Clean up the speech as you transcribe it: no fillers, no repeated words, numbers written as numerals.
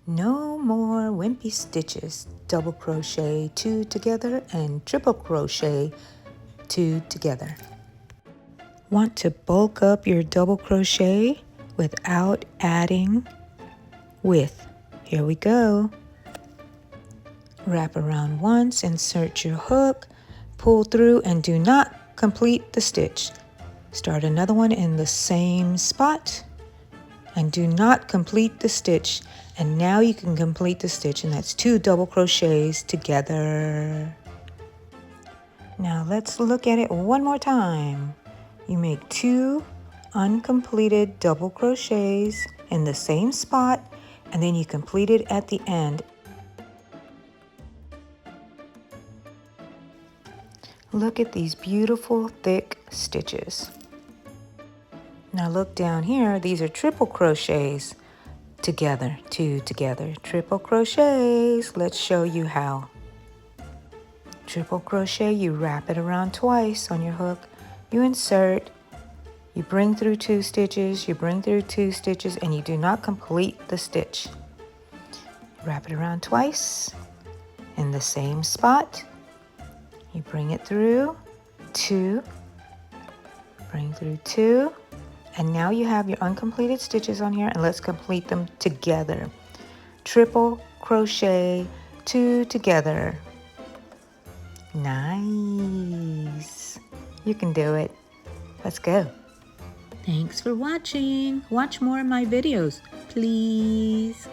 No more wimpy stitches. Double crochet 2 together and triple crochet 2 together. Want to bulk up your double crochet without adding width. Here we go. Wrap around once, insert your hook, pull through, and do not complete the stitch. Start another one in the same spot and do not complete the stitch. And now you can complete the stitch, and that's 2 double crochets together. Now let's look at it one more time. You make 2 uncompleted double crochets in the same spot, and then you complete it at the end. Look at these beautiful thick stitches. Now look down here, these are triple crochets together, 2 together, triple crochets. Let's show you how. Triple crochet, you wrap it around twice on your hook, you insert, you bring through 2 stitches, you bring through 2 stitches, and you do not complete the stitch. Wrap it around twice in the same spot. You bring it through 2, bring through 2, and now you have your uncompleted stitches on here, and let's complete them together. Triple crochet 2 together. Nice. You can do it. Let's go. Thanks for watching. Watch more of my videos, please.